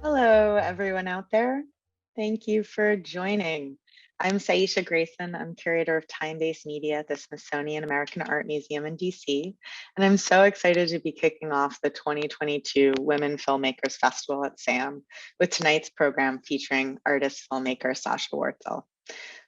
Hello, everyone out there. Thank you for joining. I'm Saisha Grayson. I'm curator of time-based media at the Smithsonian American Art Museum in DC, and I'm so excited to be kicking off the 2022 Women Filmmakers Festival at SAM with tonight's program featuring artist filmmaker Sasha Wartzel.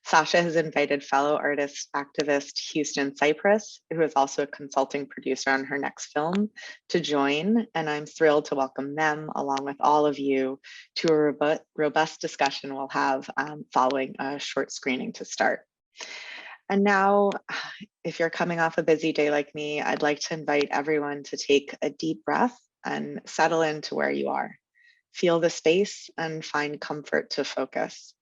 Sasha has invited fellow artist activist Houston Cypress, who is also a consulting producer on her next film, to join. And I'm thrilled to welcome them, along with all of you, to a robust discussion we'll have following a short screening to start. And now, if you're coming off a busy day like me, I'd like to invite everyone to take a deep breath and settle into where you are. Feel the space and find comfort to focus.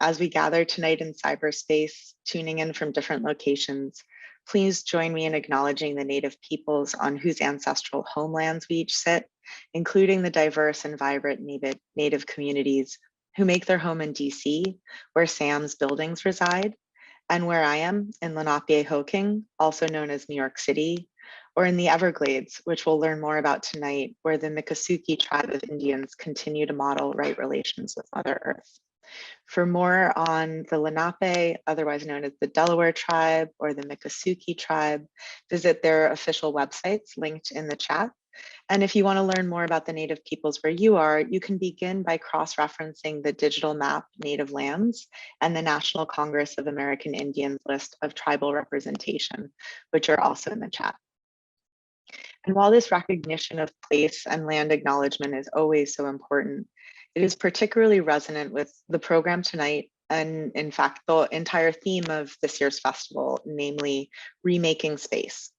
As we gather tonight in cyberspace, tuning in from different locations, please join me in acknowledging the Native peoples on whose ancestral homelands we each sit, including the diverse and vibrant Native communities who make their home in DC, where SAM's buildings reside, and where I am in Lenape-Hoking, also known as New York City, or in the Everglades, which we'll learn more about tonight, where the Miccosukee tribe of Indians continue to model right relations with Mother Earth. For more on the Lenape, otherwise known as the Delaware tribe or the Miccosukee tribe, visit their official websites linked in the chat. And if you want to learn more about the Native peoples where you are, you can begin by cross-referencing the digital map Native Lands and the National Congress of American Indians list of tribal representation, which are also in the chat. And while this recognition of place and land acknowledgement is always so important, it is particularly resonant with the program tonight and, in fact, the entire theme of this year's festival, namely remaking space.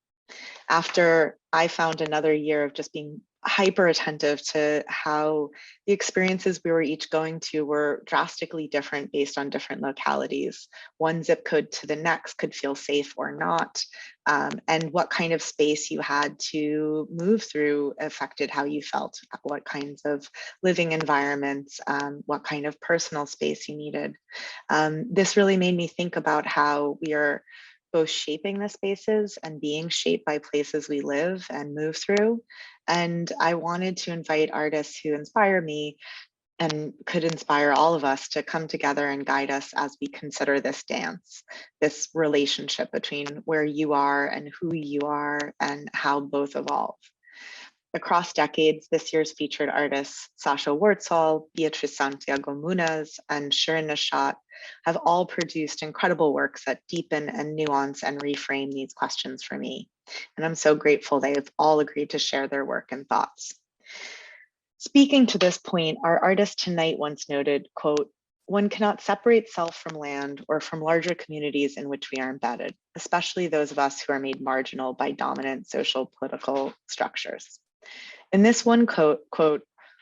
After I found another year of just being hyper attentive to how the experiences we were each going to were drastically different based on different localities. One zip code to the next could feel safe or not. And what kind of space you had to move through affected how you felt, what kinds of living environments, what kind of personal space you needed. This really made me think about how we are both shaping the spaces and being shaped by places we live and move through. And I wanted to invite artists who inspire me and could inspire all of us to come together and guide us as we consider this dance, this relationship between where you are and who you are and how both evolve. Across decades, this year's featured artists, Sasha Wartzel, Beatriz Santiago Munez, and Shirin Neshat, have all produced incredible works that deepen and nuance and reframe these questions for me. And I'm so grateful they have all agreed to share their work and thoughts. Speaking to this point, our artist tonight once noted, quote, "One cannot separate self from land or from larger communities in which we are embedded, especially those of us who are made marginal by dominant social political structures." In this one quote,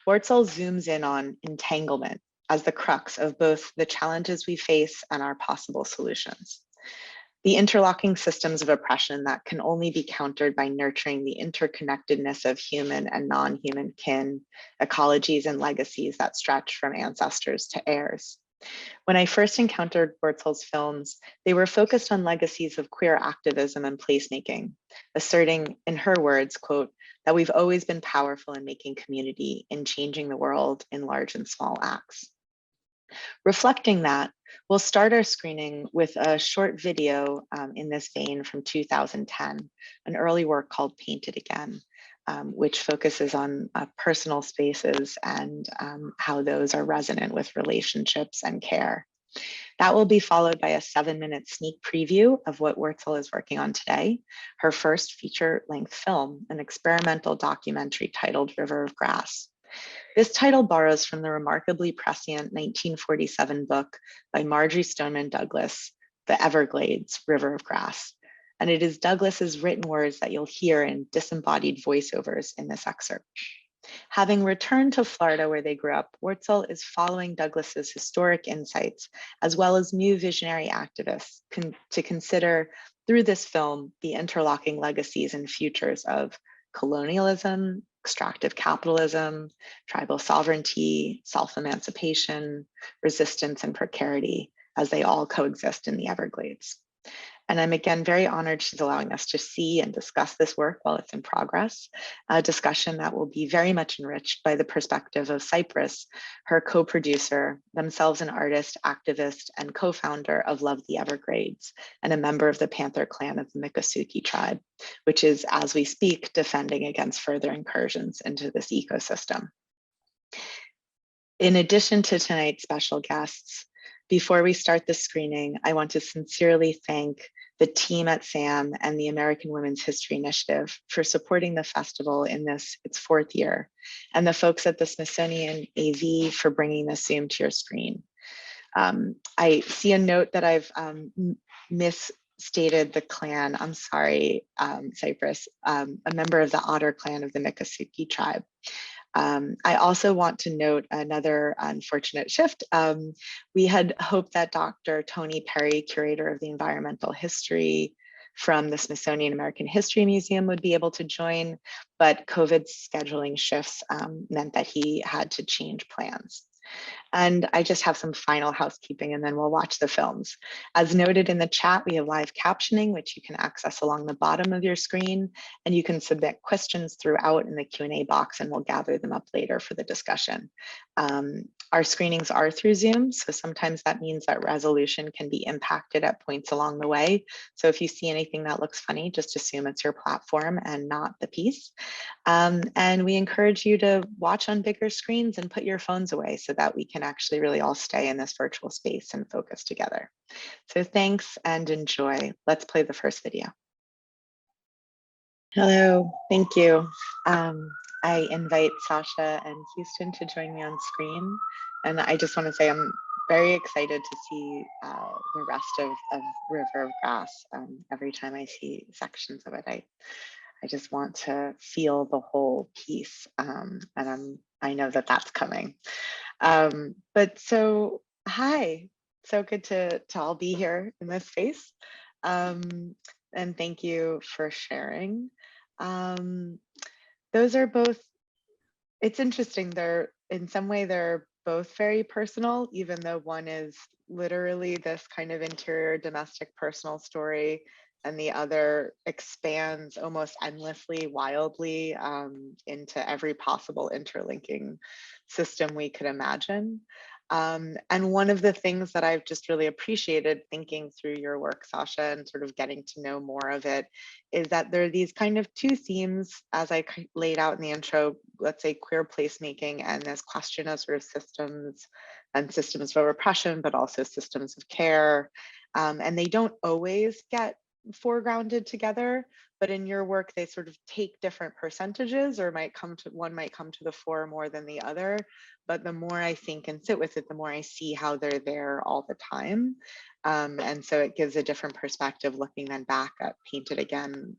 Wartzel zooms in on entanglement as the crux of both the challenges we face and our possible solutions. The interlocking systems of oppression that can only be countered by nurturing the interconnectedness of human and non-human kin, ecologies, and legacies that stretch from ancestors to heirs. When I first encountered Wartzel's films, they were focused on legacies of queer activism and placemaking, asserting, in her words, quote, "that we've always been powerful in making community, in changing the world in large and small acts." Reflecting that, we'll start our screening with a short video in this vein from 2010, an early work called Painted Again, which focuses on personal spaces and how those are resonant with relationships and care. That will be followed by a 7-minute sneak preview of what Wartzel is working on today, her first feature-length film, an experimental documentary titled River of Grass. This title borrows from the remarkably prescient 1947 book by Marjory Stoneman Douglas, The Everglades, River of Grass. And it is Douglas's written words that you'll hear in disembodied voiceovers in this excerpt. Having returned to Florida where they grew up, Wartzel is following Douglas's historic insights, as well as new visionary activists to consider through this film the interlocking legacies and futures of colonialism, extractive capitalism, tribal sovereignty, self-emancipation, resistance, and precarity as they all coexist in the Everglades. And I'm again very honored she's allowing us to see and discuss this work while it's in progress, a discussion that will be very much enriched by the perspective of Cypress, her co-producer, themselves an artist, activist, and co-founder of Love the Everglades, and a member of the Panther Clan of the Miccosukee tribe, which is, as we speak, defending against further incursions into this ecosystem. In addition to tonight's special guests, before we start the screening, I want to sincerely thank the team at SAM and the American Women's History Initiative for supporting the festival in its fourth year, and the folks at the Smithsonian AV for bringing this Zoom to your screen. I see a note that I've misstated the clan. I'm sorry, Cypress, a member of the Otter Clan of the Miccosukee tribe. I also want to note another unfortunate shift. We had hoped that Dr. Tony Perry, curator of the environmental history from the Smithsonian American History Museum, would be able to join, but COVID scheduling shifts meant that he had to change plans. And I just have some final housekeeping and then we'll watch the films. As noted in the chat, we have live captioning, which you can access along the bottom of your screen, and you can submit questions throughout in the Q&A box and we'll gather them up later for the discussion. Our screenings are through Zoom, so sometimes that means that resolution can be impacted at points along the way. So if you see anything that looks funny, just assume it's your platform and not the piece. And we encourage you to watch on bigger screens and put your phones away so that we can actually really all stay in this virtual space and focus together. So thanks and enjoy. Let's play the first video. Hello, thank you. I invite Sasha and Houston to join me on screen. And I just want to say I'm very excited to see the rest of River of Grass. Every time I see sections of it, I just want to feel the whole piece, and I know that that's coming. But so, hi, so good to all be here in this space, and thank you for sharing. Those are both, it's interesting, they're in some way they're both very personal, even though one is literally this kind of interior domestic personal story and the other expands almost endlessly, wildly into every possible interlinking system we could imagine. And one of the things that I've just really appreciated thinking through your work, Sasha, and sort of getting to know more of it, is that there are these kind of two themes, as I laid out in the intro, let's say queer placemaking and this question of sort of systems and systems of repression, but also systems of care. And they don't always get foregrounded together, but in your work they sort of take different percentages, or one might come to the fore more than the other. But the more I think and sit with it, the more I see how they're there all the time. And so it gives a different perspective looking then back at Painted Again,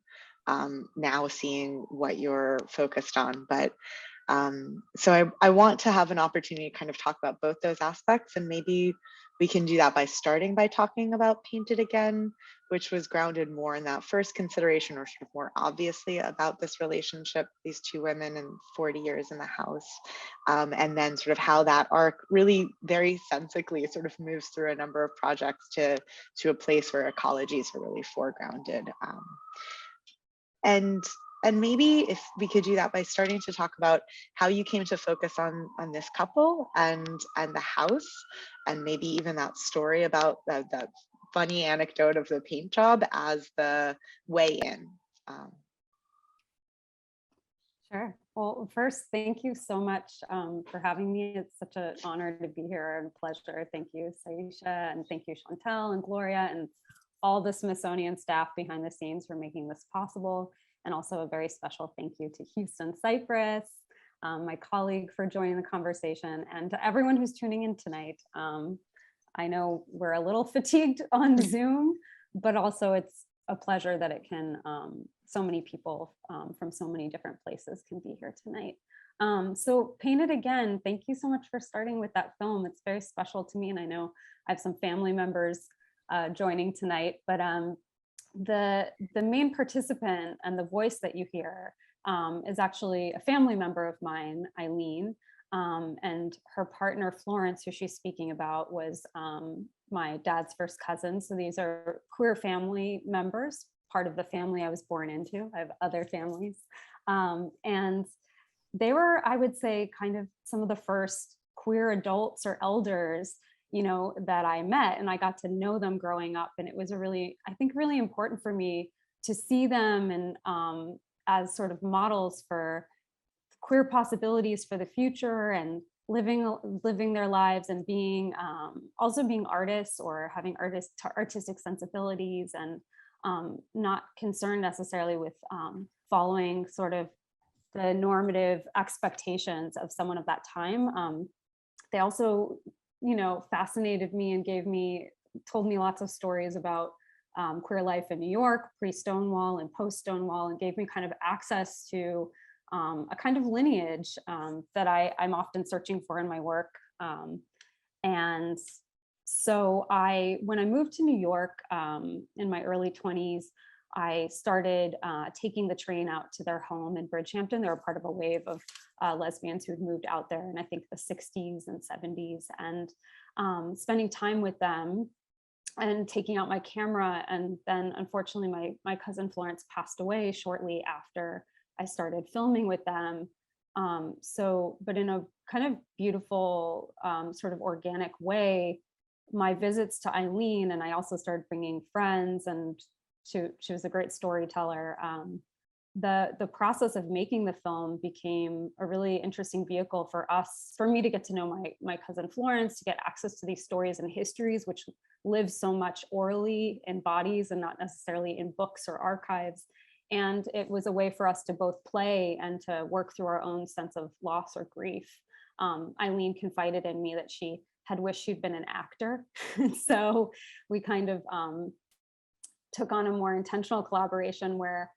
now seeing what you're focused on. But so I want to have an opportunity to kind of talk about both those aspects, and maybe we can do that by starting by talking about Painted Again, which was grounded more in that first consideration, or sort of more obviously about this relationship, these two women and 40 years in the house, and then sort of how that arc really very sensically sort of moves through a number of projects to a place where ecologies are really foregrounded. And maybe if we could do that by starting to talk about how you came to focus on this couple and the house, and maybe even that story about that funny anecdote of the paint job as the way in. Sure. Well, first, thank you so much for having me. It's such an honor to be here and a pleasure. Thank you, Saisha, and thank you, Chantel and Gloria, and all the Smithsonian staff behind the scenes for making this possible. And also a very special thank you to Houston Cypress, my colleague, for joining the conversation, and to everyone who's tuning in tonight. I know we're a little fatigued on Zoom, but also it's a pleasure that it can, so many people from so many different places can be here tonight. So Painted Again, thank you so much for starting with that film. It's very special to me, and I know I have some family members joining tonight, but the main participant and the voice that you hear is actually a family member of mine, Eileen, and her partner Florence, who she's speaking about, was my dad's first cousins. So these are queer family members, part of the family I was born into. I have other families. And they were, I would say, kind of some of the first queer adults or elders, that I met, and I got to know them growing up. And it was I think, really important for me to see them and as sort of models for queer possibilities for the future, and living their lives, and being also being artists, or having artistic sensibilities, and not concerned necessarily with following sort of the normative expectations of someone of that time. They also, fascinated me and told me lots of stories about queer life in New York, pre-Stonewall and post-Stonewall, and gave me kind of access to a kind of lineage that I'm often searching for in my work. And so when I moved to New York in my early 20s, I started taking the train out to their home in Bridgehampton. They were part of a wave of lesbians who'd moved out there in, I think, the 60s and 70s, and spending time with them and taking out my camera. And then unfortunately, my cousin Florence passed away shortly after I started filming with them. But in a kind of beautiful, sort of organic way, my visits to Eileen, and I also started bringing friends, and she was a great storyteller. The process of making the film became a really interesting vehicle for me to get to know my cousin Florence, to get access to these stories and histories, which live so much orally in bodies and not necessarily in books or archives. And it was a way for us to both play and to work through our own sense of loss or grief. Eileen confided in me that she had wished she'd been an actor. So we kind of took on a more intentional collaboration where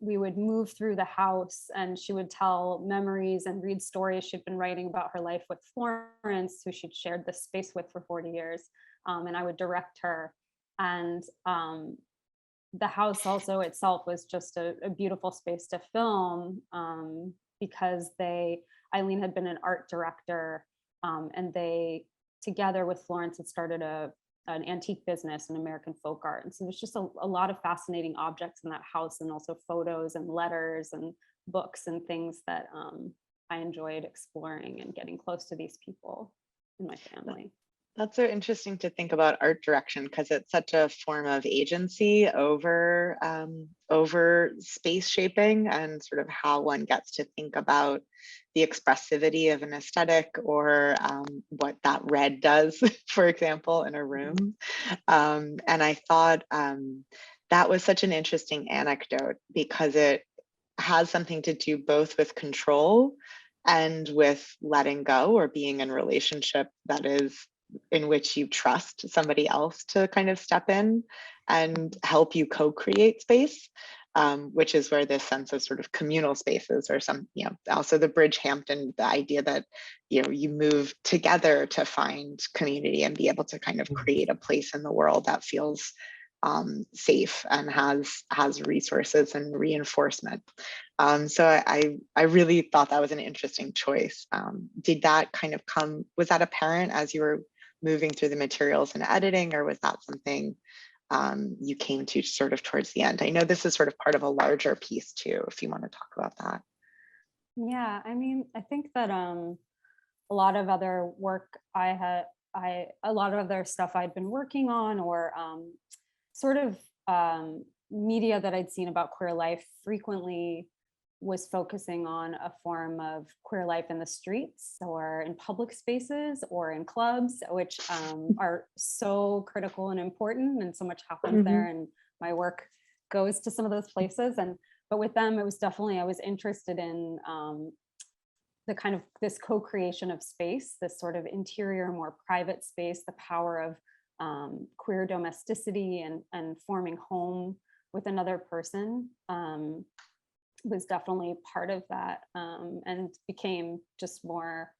we would move through the house, and she would tell memories and read stories she'd been writing about her life with Florence, who she'd shared this space with for 40 years. And I would direct her. And the house also itself was just a beautiful space to film, because Eileen had been an art director, and they, together with Florence, had started an antique business in American folk art. And so there's just a lot of fascinating objects in that house, and also photos and letters and books and things that I enjoyed exploring and getting close to these people in my family. That's so interesting to think about art direction, because it's such a form of agency over space shaping, and sort of how one gets to think about the expressivity of an aesthetic, or what that red does, for example, in a room. And I thought that was such an interesting anecdote, because it has something to do both with control and with letting go, or being in a relationship in which you trust somebody else to kind of step in and help you co-create space, which is where this sense of sort of communal spaces, or also the Bridgehampton, the idea that, you move together to find community and be able to kind of create a place in the world that feels safe and has resources and reinforcement. So I really thought that was an interesting choice. Did that kind of was that apparent as you were moving through the materials and editing, or was that something you came to sort of towards the end? I know this is sort of part of a larger piece too, if you want to talk about that. Yeah, I mean, I think that a lot of other work a lot of other stuff I'd been working on, or sort of media that I'd seen about queer life, frequently was focusing on a form of queer life in the streets, or in public spaces, or in clubs, which are so critical and important, and so much happens there, and my work goes to some of those places. But with them, it was definitely, I was interested in the kind of this co-creation of space, this sort of interior, more private space, the power of queer domesticity, and forming home with another person was definitely part of that, and became just more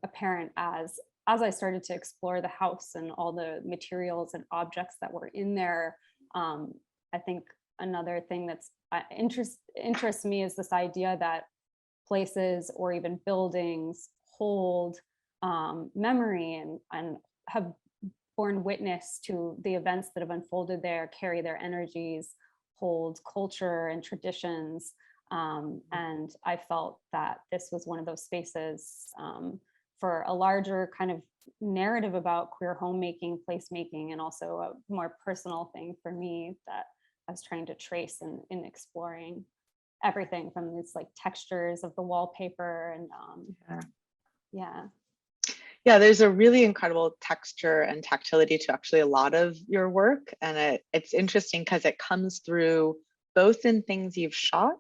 apparent as I started to explore the house and all the materials and objects that were in there. I think another thing that's interests me is this idea that places, or even buildings, hold memory, and have borne witness to the events that have unfolded there, carry their energies, hold culture and traditions. And I felt that this was one of those spaces for a larger kind of narrative about queer homemaking, placemaking, and also a more personal thing for me that I was trying to trace in exploring everything from these like textures of the wallpaper and yeah, there's a really incredible texture and tactility to actually a lot of your work, and it's interesting because it comes through both in things you've shot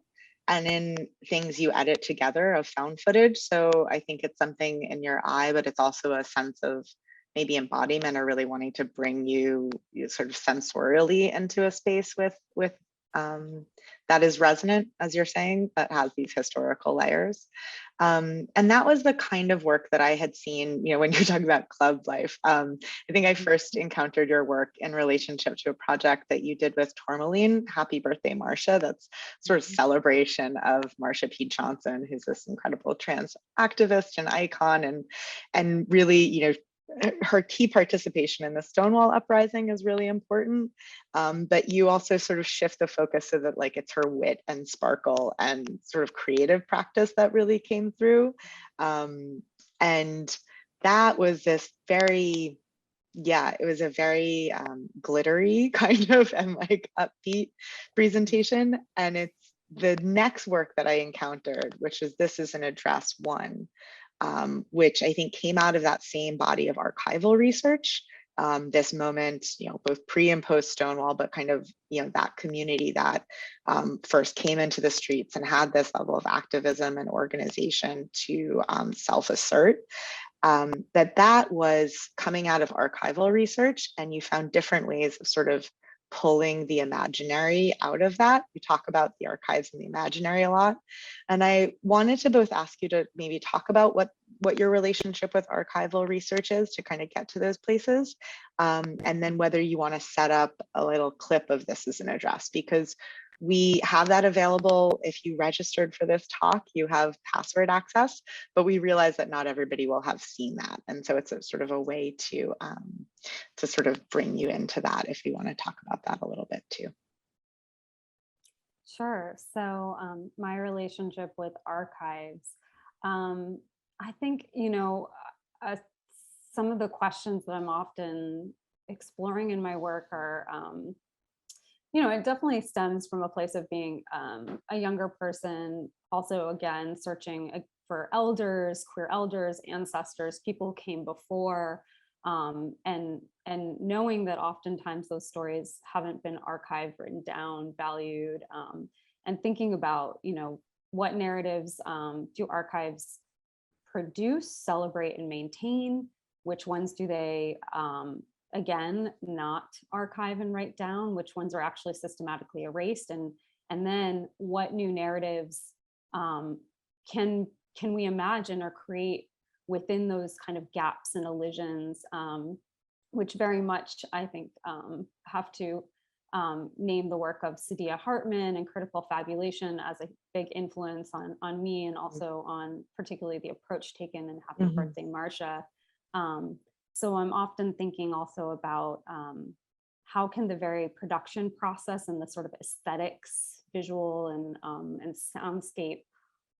and in things you edit together of found footage. So I think it's something in your eye, but it's also a sense of maybe embodiment or really wanting to bring you sort of sensorially into a space with that is resonant, as you're saying, that has these historical layers. And that was the kind of work that I had seen, when you're talking about club life. I think I first encountered your work in relationship to a project that you did with Tourmaline, Happy Birthday, Marsha. That's sort of celebration of Marsha P. Johnson, who's this incredible trans activist and icon, and really, her key participation in the Stonewall uprising is really important, but you also sort of shift the focus so that like it's her wit and sparkle and sort of creative practice that really came through, and that was this very, it was a very glittery kind of and like upbeat presentation. And it's the next work that I encountered, which is This Is an Address One, which I think came out of that same body of archival research. This moment, both pre and post Stonewall, but kind of, that community that first came into the streets and had this level of activism and organization to self-assert, that was coming out of archival research, and you found different ways of sort of pulling the imaginary out of that. We talk about the archives and the imaginary a lot. And I wanted to both ask you to maybe talk about what your relationship with archival research is to kind of get to those places. And then whether you want to set up a little clip of This Is an Address, because we have that available. If you registered for this talk, you have password access, but we realize that not everybody will have seen that. And so it's a sort of a way to sort of bring you into that if you want to talk about that a little bit too. Sure. So my relationship with archives, I think, some of the questions that I'm often exploring in my work are, it definitely stems from a place of being a younger person, also, again, searching for elders, queer elders, ancestors, people who came before, and knowing that oftentimes those stories haven't been archived, written down, valued, and thinking about, what narratives do archives produce, celebrate, and maintain? Which ones do they again, not archive and write down? Which ones are actually systematically erased? And then what new narratives can we imagine or create within those kind of gaps and elisions, which very much, I think, have to name the work of Saidiya Hartman and critical fabulation as a big influence on me, and also on particularly the approach taken in Happy Birthday, Marsha. So I'm often thinking also about how can the very production process and the sort of aesthetics, visual and soundscape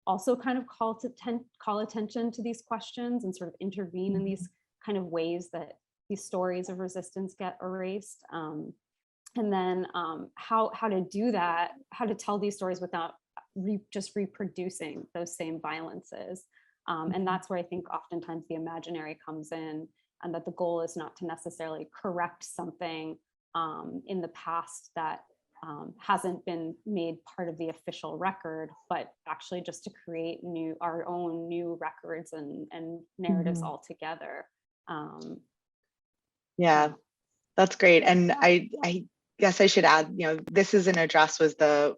also kind of call attention to these questions and sort of intervene in these kind of ways that these stories of resistance get erased. And then how to do that, how to tell these stories without just reproducing those same violences. And that's where I think oftentimes the imaginary comes in, and that the goal is not to necessarily correct something in the past that hasn't been made part of the official record, but actually just to create our own new records and narratives altogether. Yeah, that's great. And I guess I should add, This Is an Address was the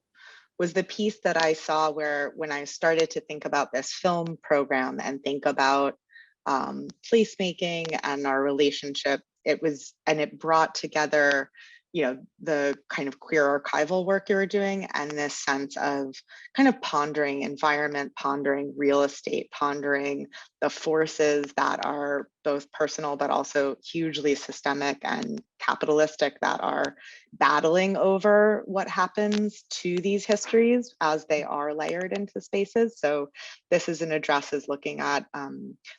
piece that I saw where when I started to think about this film program and think about placemaking and our relationship, it brought together the kind of queer archival work you were doing, and this sense of kind of pondering environment, pondering real estate, pondering the forces that are both personal but also hugely systemic and capitalistic that are battling over what happens to these histories as they are layered into spaces. So this is an address is looking at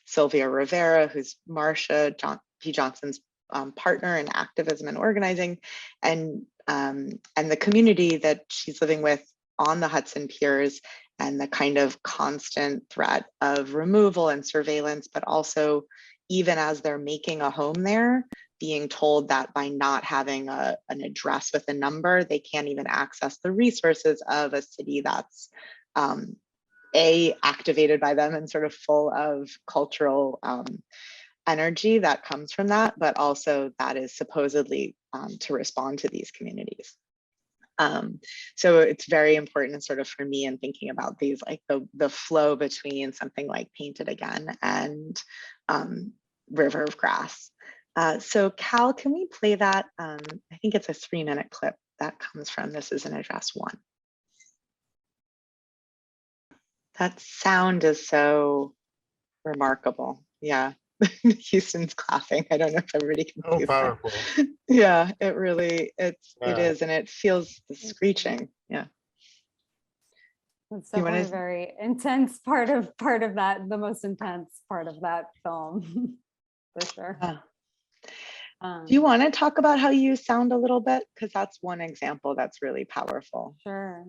Sylvia Rivera, who's Marsha P. Johnson's partner in activism and organizing, and the community that she's living with on the Hudson Piers, and the kind of constant threat of removal and surveillance, but also even as they're making a home there, being told that by not having an address with a number, they can't even access the resources of a city that's activated by them and sort of full of cultural energy that comes from that, but also that is supposedly to respond to these communities. So it's very important sort of for me in thinking about these, like the flow between something like Painted Again and River of Grass. So Cal, can we play that? I think it's a 3-minute clip that comes from This Is an Address 1. That sound is so remarkable. Yeah. Houston's clapping. I don't know if everybody can see powerful. that. Yeah, it really, it Yeah. is, and it feels the screeching. Yeah. It's definitely a very intense part of that, the most intense part of that film, for sure. Do you want to talk about how you sound a little bit? Because that's one example that's really powerful. Sure.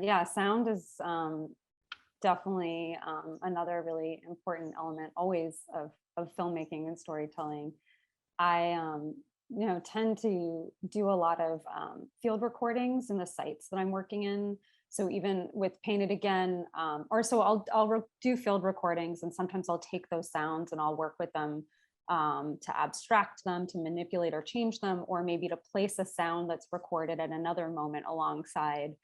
Yeah, sound is definitely another really important element always of filmmaking and storytelling. I tend to do a lot of field recordings in the sites that I'm working in. So even with Painted Again, I'll do field recordings, and sometimes I'll take those sounds and I'll work with them to abstract them, to manipulate or change them, or maybe to place a sound that's recorded at another moment alongside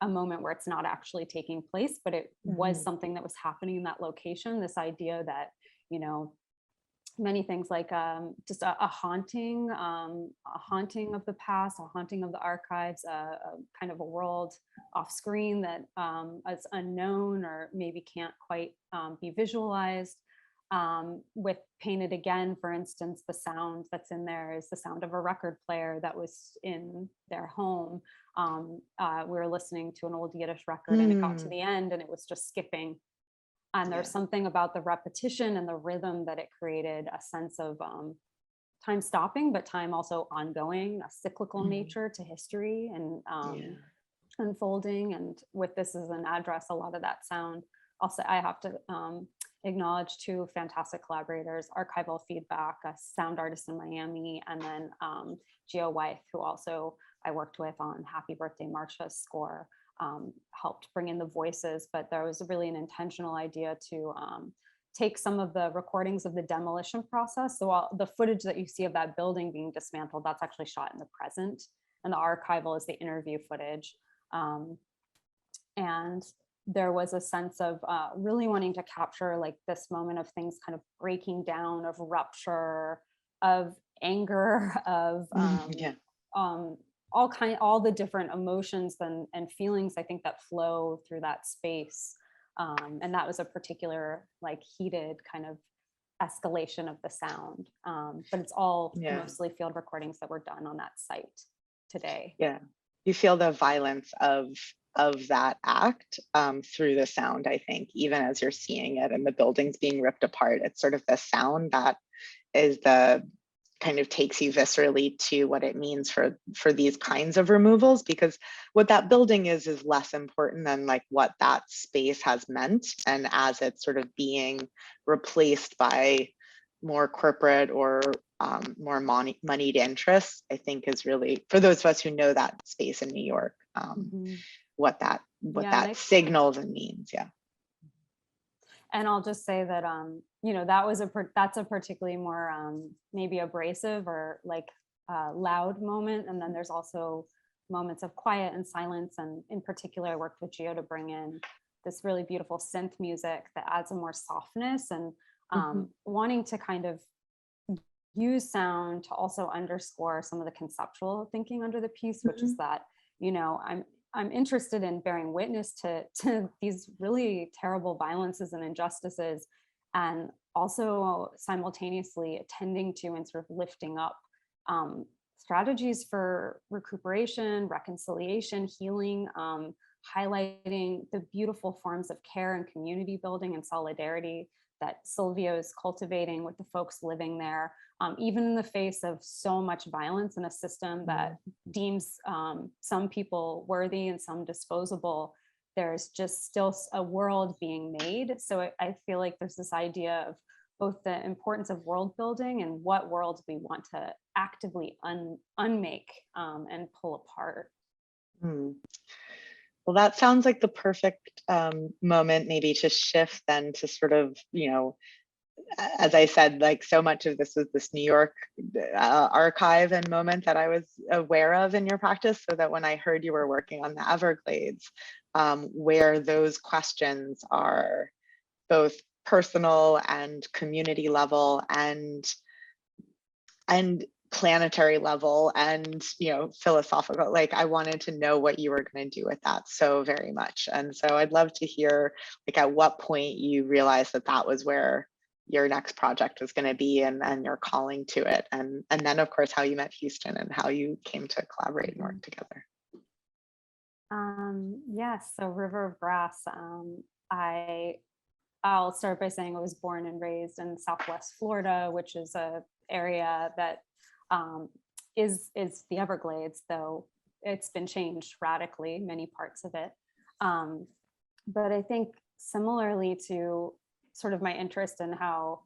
a moment where it's not actually taking place, but it was something that was happening in that location. This idea that, many things like just a haunting of the past, a haunting of the archives, a kind of a world off screen that is unknown or maybe can't quite be visualized. With Painted Again, for instance, the sound that's in there is the sound of a record player that was in their home. We were listening to an old Yiddish record and it got to the end and it was just skipping. And there's something about the repetition and the rhythm that it created a sense of time stopping, but time also ongoing, a cyclical nature to history and unfolding. And with This Is an Address, a lot of that sound, also I have to acknowledge two fantastic collaborators, Archival Feedback, a sound artist in Miami, and then Geo Wythe, who also I worked with on Happy Birthday Marsha's score, helped bring in the voices, but there was really an intentional idea to take some of the recordings of the demolition process. So all the footage that you see of that building being dismantled, that's actually shot in the present, and the archival is the interview footage. And there was a sense of really wanting to capture like this moment of things kind of breaking down, of rupture, of anger, of all the different emotions and feelings I think that flow through that space. And that was a particular like heated kind of escalation of the sound. But it's all mostly field recordings that were done on that site today. Yeah, you feel the violence of that act through the sound, I think, even as you're seeing it and the buildings being ripped apart. It's sort of the sound that is the kind of takes you viscerally to what it means for these kinds of removals, because what that building is less important than like what that space has meant. And as it's sort of being replaced by more corporate or more moneyed interests, I think is really, for those of us who know that space in New York, what that signals and means. Yeah. And I'll just say that, that's a particularly more maybe abrasive or like loud moment. And then there's also moments of quiet and silence. And in particular, I worked with Geo to bring in this really beautiful synth music that adds a more softness and wanting to kind of use sound to also underscore some of the conceptual thinking under the piece, which is Mhm. that, I'm interested in bearing witness to these really terrible violences and injustices, and also simultaneously attending to and sort of lifting up um, strategies for recuperation, reconciliation, healing, highlighting the beautiful forms of care and community building and solidarity that Silvio is cultivating with the folks living there, even in the face of so much violence in a system that Mm. deems some people worthy and some disposable. There's just still a world being made. So I feel like there's this idea of both the importance of world building and what worlds we want to actively unmake and pull apart. Mm. Well, that sounds like the perfect moment maybe to shift then to sort of, as I said, like so much of this was this New York archive and moment that I was aware of in your practice. So that when I heard you were working on the Everglades, where those questions are both personal and community level and planetary level and philosophical, like I wanted to know what you were going to do with that so very much. And so I'd love to hear like at what point you realized that that was where your next project was going to be, and your calling to it, and then of course how you met Houston and how you came to collaborate and work together. Yes, so River of Grass. I I'll start by saying I was born and raised in Southwest Florida, which is a area that um, is the Everglades, though it's been changed radically, many parts of it. Um, but I think similarly to sort of my interest in how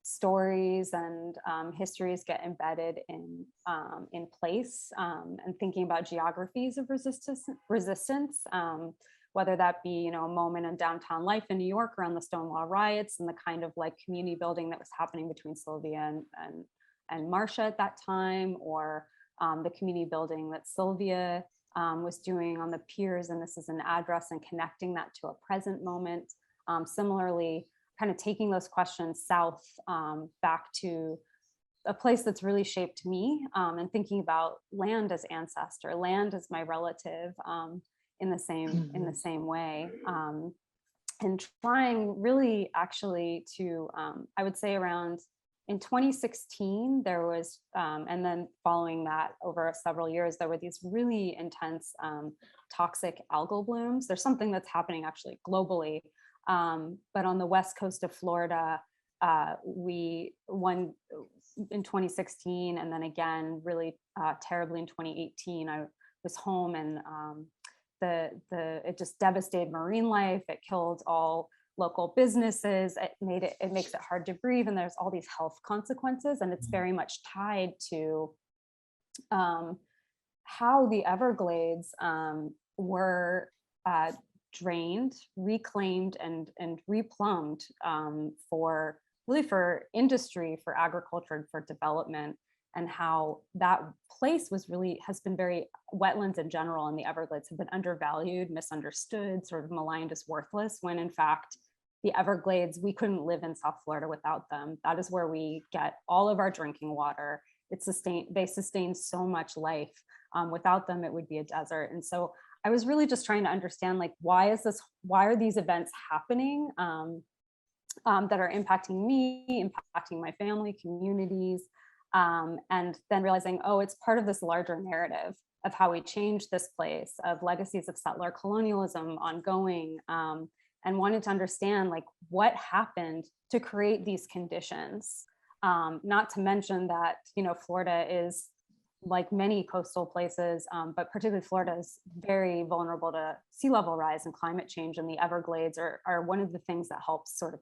stories and histories get embedded in place, and thinking about geographies of resistance, whether that be a moment in downtown life in New York around the Stonewall riots and the kind of like community building that was happening between Sylvia and Marcia at that time, or the community building that Sylvia was doing on the piers, and this is an address, and connecting that to a present moment. Similarly, kind of taking those questions south, back to a place that's really shaped me, and thinking about land as ancestor, land as my relative, in the same way, and trying really actually to, I would say around in 2016 there was, and then following that over several years there were these really intense toxic algal blooms. There's something that's happening actually globally, but on the west coast of Florida, we one in 2016, and then again really terribly in 2018. I was home, and the it just devastated marine life. It killed all local businesses. It makes it hard to breathe, and there's all these health consequences, and it's very much tied to um, how the Everglades were drained, reclaimed, and replumbed, for really for industry, for agriculture, and for development, and how that place has been very, wetlands in general and the Everglades have been undervalued, misunderstood, sort of maligned as worthless, when in fact the Everglades, we couldn't live in South Florida without them. That is where we get all of our drinking water. They sustain so much life. Without them, it would be a desert. And so I was really just trying to understand, like, why are these events happening, that are impacting me, impacting my family, communities, and then realizing, oh, it's part of this larger narrative of how we changed this place, of legacies of settler colonialism ongoing, and wanted to understand like what happened to create these conditions. Not to mention that Florida is, like many coastal places, but particularly Florida, is very vulnerable to sea level rise and climate change. And the Everglades are one of the things that helps sort of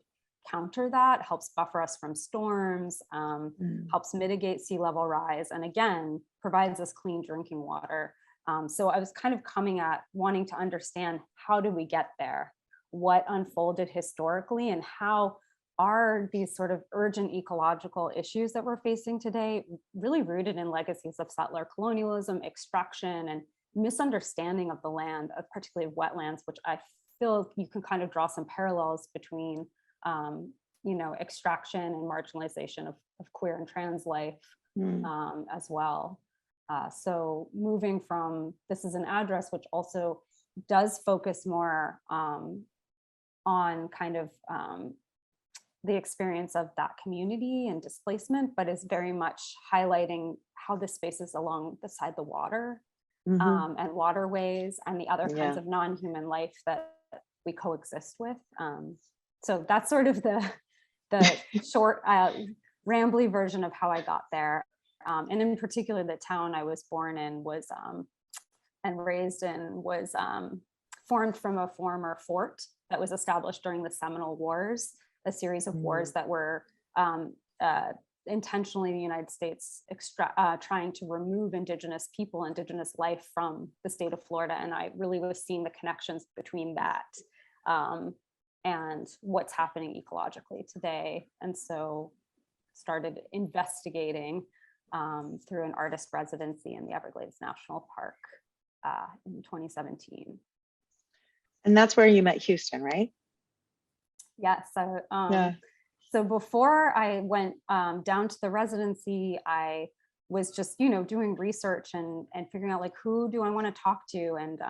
counter that, helps buffer us from storms, Mm. helps mitigate sea level rise, and again, provides us clean drinking water. So I was kind of coming at wanting to understand, how did we get there? What unfolded historically, and how are these sort of urgent ecological issues that we're facing today really rooted in legacies of settler colonialism, extraction, and misunderstanding of the land, particularly wetlands, which I feel you can kind of draw some parallels between, extraction and marginalization of queer and trans life as well. So moving from, this is an address which also does focus more on kind of the experience of that community and displacement, but is very much highlighting how the spaces along the side of the water and waterways and the other kinds of non-human life that we coexist with. So that's sort of the short, rambly version of how I got there. And in particular, the town I was born in was and raised in was formed from a former fort that was established during the Seminole Wars, a series of wars that were intentionally the United States trying to remove Indigenous people, Indigenous life from the state of Florida. And I really was seeing the connections between that and what's happening ecologically today. And so started investigating through an artist residency in the Everglades National Park in 2017. And that's where you met Houston, right? Yes. So before I went down to the residency, I was just, doing research and figuring out like, who do I want to talk to? And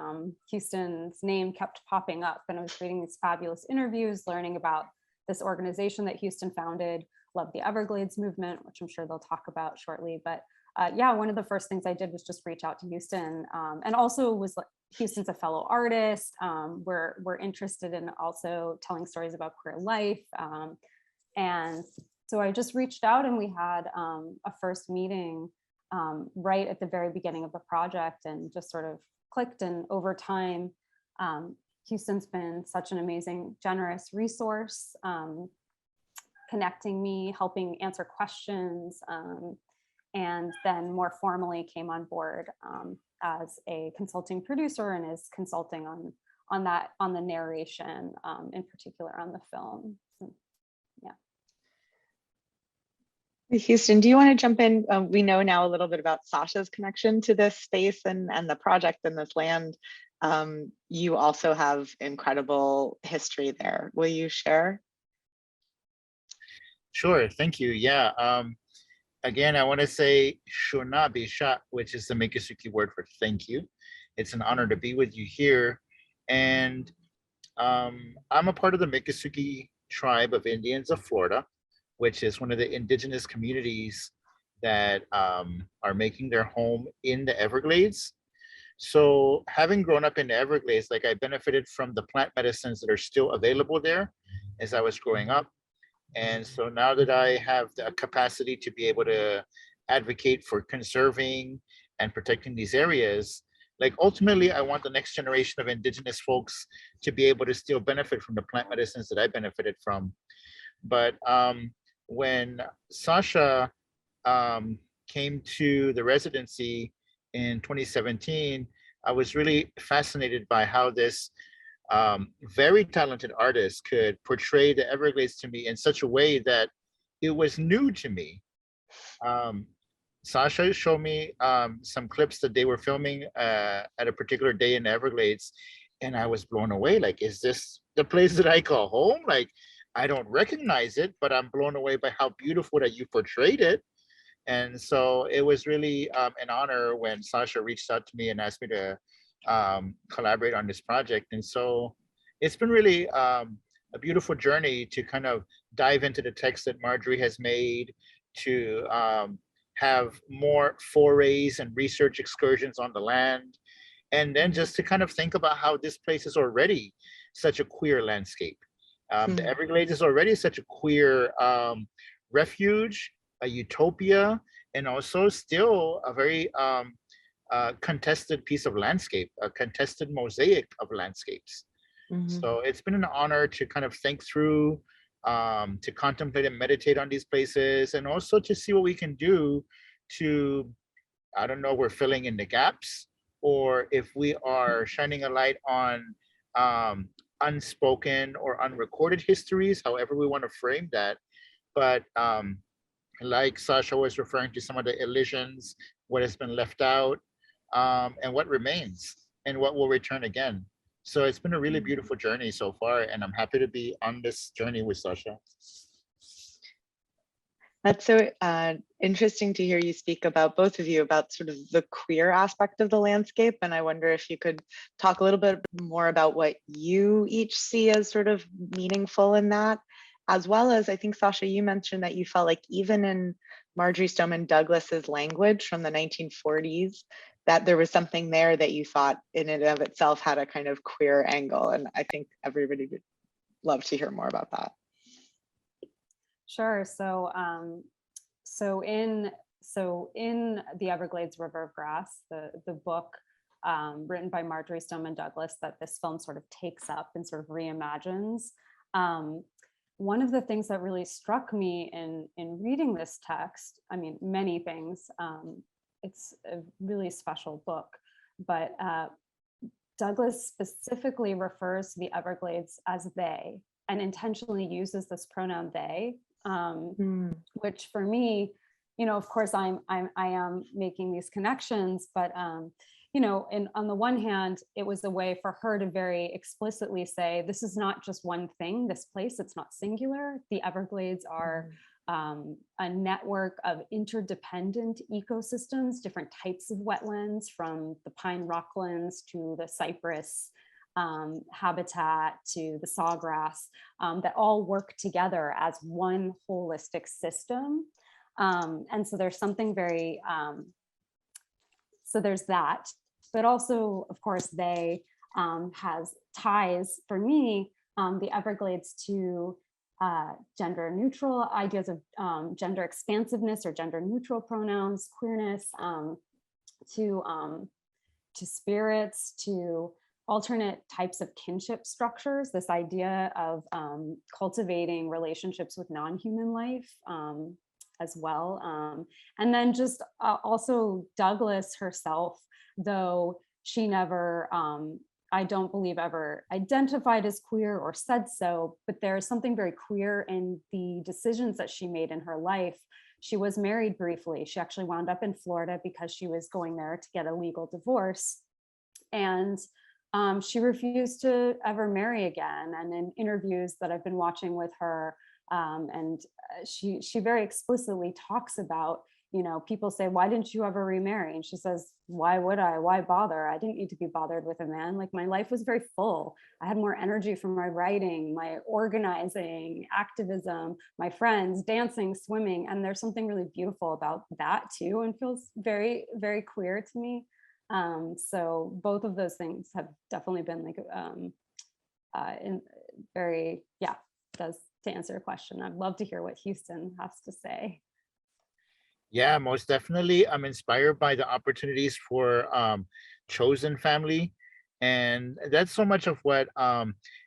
Houston's name kept popping up, and I was reading these fabulous interviews, learning about this organization that Houston founded, Love the Everglades movement, which I'm sure they'll talk about shortly. But one of the first things I did was just reach out to Houston, and also was like, Houston's a fellow artist. We're interested in also telling stories about queer life. And so I just reached out, and we had a first meeting right at the very beginning of the project, and just sort of clicked. And over time, Houston's been such an amazing, generous resource, connecting me, helping answer questions, and then more formally came on board as a consulting producer, and is consulting on the narration, in particular on the film. So, Houston, do you want to jump in? We know now a little bit about Sasha's connection to this space and the project and this land. You also have incredible history there. Will you share? Sure, thank you. Yeah. Again, I want to say Shona Bisha, which is the Miccosukee word for thank you. It's an honor to be with you here. And I'm a part of the Miccosukee tribe of Indians of Florida, which is one of the indigenous communities that are making their home in the Everglades. So having grown up in the Everglades, like I benefited from the plant medicines that are still available there as I was growing up. And so now that I have the capacity to be able to advocate for conserving and protecting these areas, like ultimately I want the next generation of indigenous folks to be able to still benefit from the plant medicines that I benefited from. But when Sasha came to the residency in 2017, I was really fascinated by how this very talented artist could portray the Everglades to me in such a way that it was new to me. Sasha showed me some clips that they were filming at a particular day in the Everglades, and I was blown away. Like, is this the place that I call home? Like, I don't recognize it, but I'm blown away by how beautiful that you portrayed it. And so it was really an honor when Sasha reached out to me and asked me to collaborate on this project. And so it's been really a beautiful journey to kind of dive into the text that Marjorie has made, to have more forays and research excursions on the land, and then just to kind of think about how this place is already such a queer landscape. The Everglades is already such a queer refuge, a utopia, and also still a very contested piece of landscape, a contested mosaic of landscapes. So it's been an honor to kind of think through, to contemplate and meditate on these places, and also to see what we can do to, I don't know, we're filling in the gaps, or if we are shining a light on unspoken or unrecorded histories, however we want to frame that. But like Sasha was referring to some of the elisions, what has been left out, and what remains, and what will return again. So it's been a really beautiful journey so far, and I'm happy to be on this journey with Sasha. That's so interesting to hear you speak about, both of you, about sort of the queer aspect of the landscape. And I wonder if you could talk a little bit more about what you each see as sort of meaningful in that, as well as I think, Sasha, you mentioned that you felt like even in Marjorie Stoneman Douglas's language from the 1940s, that there was something there that you thought in and of itself had a kind of queer angle. And I think everybody would love to hear more about that. Sure. So in The Everglades River of Grass, the book written by Marjorie Stoneman Douglas that this film sort of takes up and sort of reimagines. One of the things that really struck me in reading this text, I mean, many things. It's a really special book, but Douglas specifically refers to the Everglades as they, and intentionally uses this pronoun they. Which for me, of course, I am making these connections, but and on the one hand, it was a way for her to very explicitly say, this is not just one thing, this place, it's not singular. The Everglades are a network of interdependent ecosystems, different types of wetlands, from the pine rocklands to the cypress habitat to the sawgrass, that all work together as one holistic system. And so there's something very, so there's that, but also, of course, they has ties for me, the Everglades, to gender neutral ideas of gender expansiveness or gender neutral pronouns, queerness, to spirits, to alternate types of kinship structures, this idea of cultivating relationships with non-human life as well. And then just also Douglas herself, though she never, I don't believe ever identified as queer or said so, but there is something very queer in the decisions that she made in her life. She was married briefly. She actually wound up in Florida because she was going there to get a legal divorce. And she refused to ever marry again. And in interviews that I've been watching with her, and she very explicitly talks about, people say, why didn't you ever remarry? And she says, why would I? Why bother? I didn't need to be bothered with a man. Like, my life was very full. I had more energy from my writing, my organizing, activism, my friends, dancing, swimming. And there's something really beautiful about that too, and feels very, very queer to me. So both of those things have definitely been like in very, does, to answer your question. I'd love to hear what Houston has to say. Yeah, most definitely. I'm inspired by the opportunities for chosen family. And that's so much of what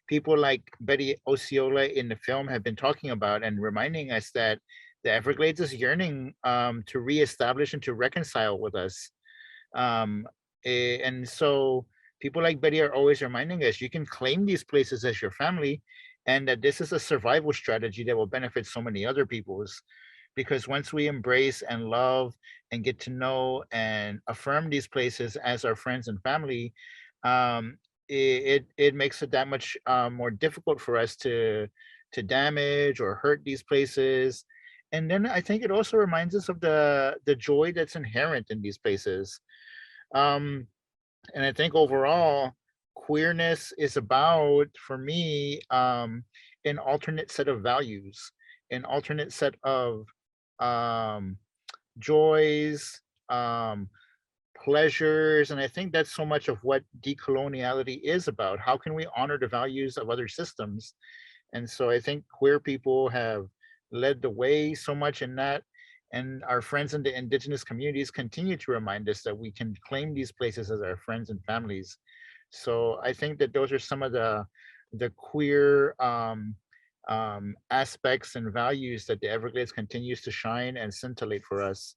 people like Betty Osceola in the film have been talking about, and reminding us that the Everglades is yearning to reestablish and to reconcile with us. And so people like Betty are always reminding us, you can claim these places as your family, and that this is a survival strategy that will benefit so many other people's. Because once we embrace and love and get to know and affirm these places as our friends and family, it makes it that much more difficult for us to damage or hurt these places. And then I think it also reminds us of the joy that's inherent in these places. And I think overall, queerness is about, for me, an alternate set of values, an alternate set of joys, pleasures. And I think that's so much of what decoloniality is about. How can we honor the values of other systems? And so I think queer people have led the way so much in that. And our friends in the indigenous communities continue to remind us that we can claim these places as our friends and families. So I think that those are some of the queer aspects and values that the Everglades continues to shine and scintillate for us.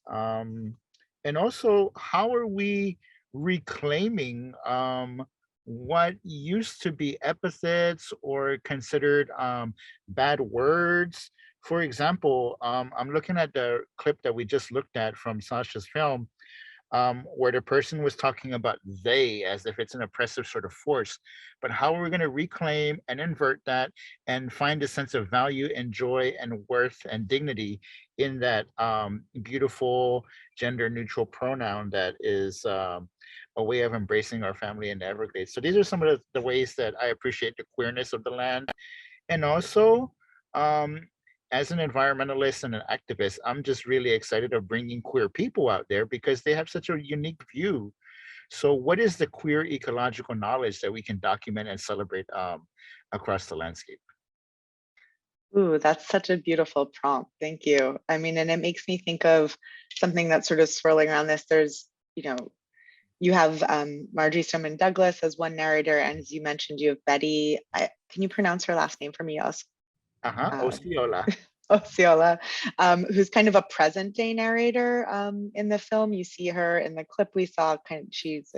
And also, how are we reclaiming what used to be epithets or considered bad words? For example, I'm looking at the clip that we just looked at from Sasha's film. where the person was talking about they as if it's an oppressive sort of force, but how we're going to reclaim and invert that and find a sense of value and joy and worth and dignity in that beautiful gender neutral pronoun that is a way of embracing our family in the Everglades. So these are some of the ways that I appreciate the queerness of the land. And also, um, as an environmentalist and an activist, I'm just really excited of bringing queer people out there because they have such a unique view. So, what is the queer ecological knowledge that we can document and celebrate across the landscape? Ooh, that's such a beautiful prompt. Thank you. I mean, and it makes me think of something that's sort of swirling around this. There's, you know, you have Marjorie Stoneman Douglas as one narrator, and as you mentioned, you have Betty. Can you pronounce her last name for me? Uh, Osceola. Osceola, who's kind of a present day narrator in the film. You see her in the clip we saw, she's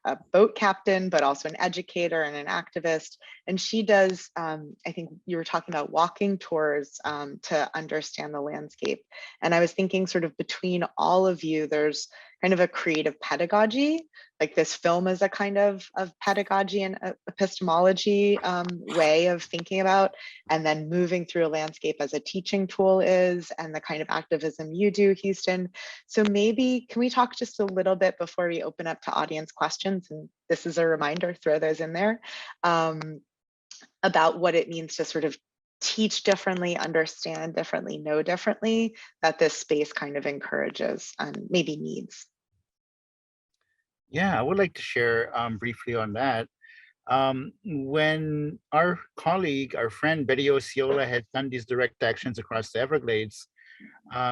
a boat captain, but also an educator and an activist. And she does, I think you were talking about walking tours to understand the landscape. And I was thinking sort of between all of you, there's kind of a creative pedagogy, like this film is a kind of pedagogy and epistemology way of thinking about, and then moving through a landscape as a teaching tool is, and the kind of activism you do, Houston. So maybe, can we talk just a little bit before we open up to audience questions? And this is a reminder, throw those in there, about what it means to sort of teach differently, understand differently, know differently, that this space kind of encourages and maybe needs. Yeah, I would like to share briefly on that. When our colleague, our friend Betty Osceola had done these direct actions across the Everglades,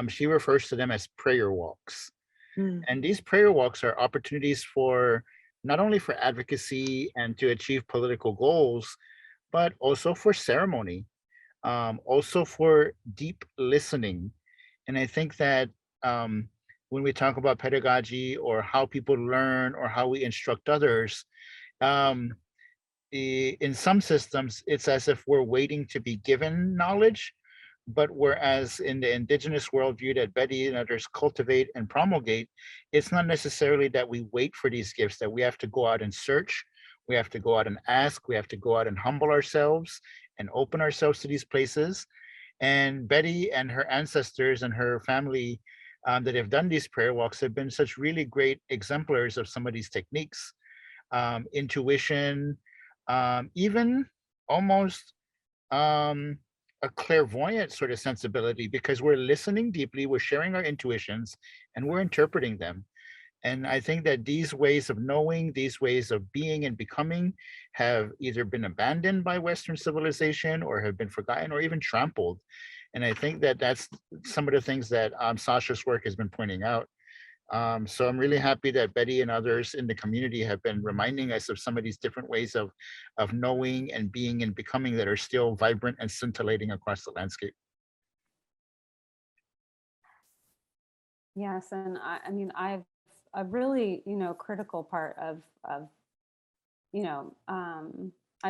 she refers to them as prayer walks. Mm. And these prayer walks are opportunities for not only for advocacy and to achieve political goals, but also for ceremony, also for deep listening. And I think that when we talk about pedagogy or how people learn or how we instruct others, um, in some systems, it's as if we're waiting to be given knowledge. But whereas in the indigenous worldview that Betty and others cultivate and promulgate, it's not necessarily that we wait for these gifts, that we have to go out and search, we have to go out and ask, we have to go out and humble ourselves and open ourselves to these places. And Betty and her ancestors and her family that have done these prayer walks have been such really great exemplars of some of these techniques, intuition, even almost a clairvoyant sort of sensibility, because we're listening deeply, we're sharing our intuitions, and we're interpreting them. And I think that these ways of knowing, these ways of being and becoming have either been abandoned by Western civilization or have been forgotten or even trampled. And I think that that's some of the things that Sasha's work has been pointing out. So I'm really happy that Betty and others in the community have been reminding us of some of these different ways of knowing and being and becoming that are still vibrant and scintillating across the landscape. Yes, and I mean, a really, critical part of, I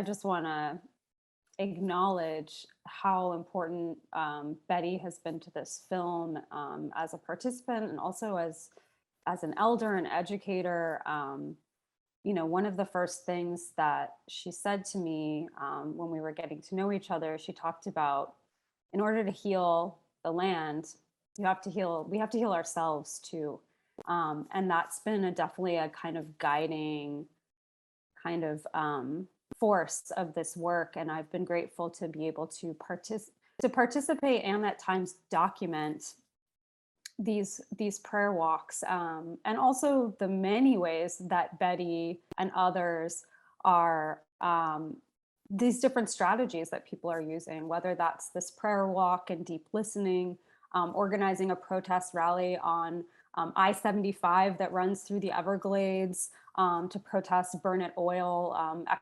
just want to acknowledge how important Betty has been to this film as a participant and also as an elder and educator. One of the first things that she said to me when we were getting to know each other, she talked about, in order to heal the land, we have to heal ourselves too. And that's been definitely a kind of guiding kind of force of this work. And I've been grateful to be able to participate and at times document these prayer walks, and also the many ways that Betty and others are these different strategies that people are using, whether that's this prayer walk and deep listening, organizing a protest rally on I-75 that runs through the Everglades to protest Burnett oil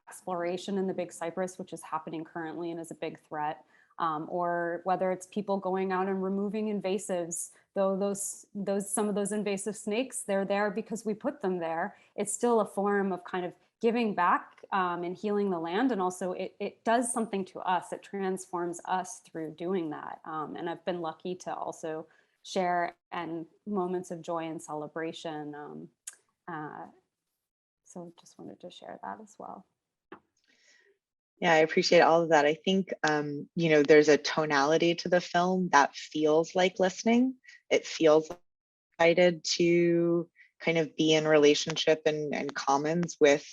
exploration in the Big Cypress, which is happening currently and is a big threat. Or whether it's people going out and removing invasives, though some of those invasive snakes, they're there because we put them there. It's still a form of kind of giving back and healing the land. And also it does something to us. It transforms us through doing that. And I've been lucky to also share and moments of joy and celebration. So just wanted to share that as well. Yeah, I appreciate all of that. I think, there's a tonality to the film that feels like listening. It feels excited to kind of be in relationship and commons with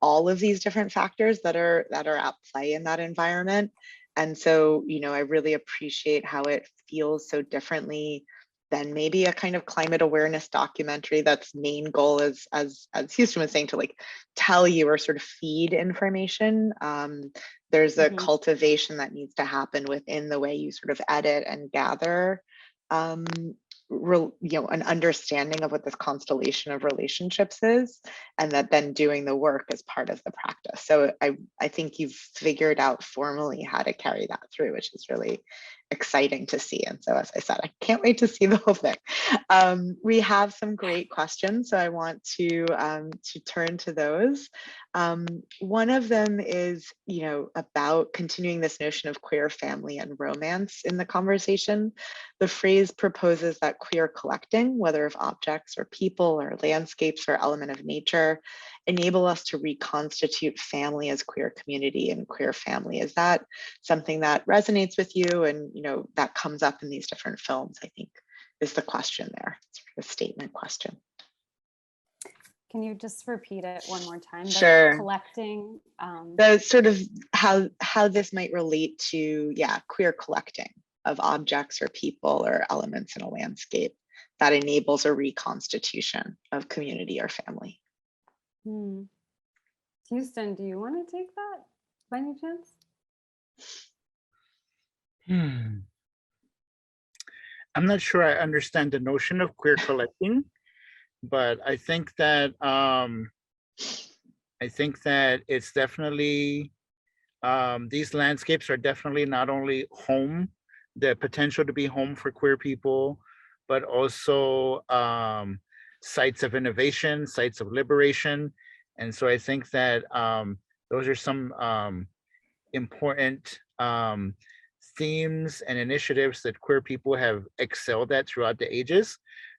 all of these different factors that are at play in that environment. And so, I really appreciate how it feels so differently than maybe a kind of climate awareness documentary that's main goal is, as Houston was saying, to like tell you or sort of feed information. There's a cultivation that needs to happen within the way you sort of edit and gather um, an understanding of what this constellation of relationships is, and that then doing the work is part of the practice. So I think you've figured out formally how to carry that through, which is really exciting to see. And so, as I said, I can't wait to see the whole thing. We have some great questions, so I want to turn to those. One of them is, about continuing this notion of queer family and romance in the conversation. The phrase proposes that queer collecting, whether of objects or people or landscapes or element of nature, enable us to reconstitute family as queer community and queer family. Is that something that resonates with you? And, that comes up in these different films, I think, is the question there. It's a statement question. Can you just repeat it one more time? Sure. Collecting. The sort of how this might relate to, queer collecting of objects or people or elements in a landscape that enables a reconstitution of community or family. Houston, do you want to take that by any chance? I'm not sure I understand the notion of queer collecting, but I think that it's definitely these landscapes are definitely not only home, the potential to be home for queer people, but also sites of innovation, sites of liberation. And so I think that those are some important themes and initiatives that queer people have excelled at throughout the ages.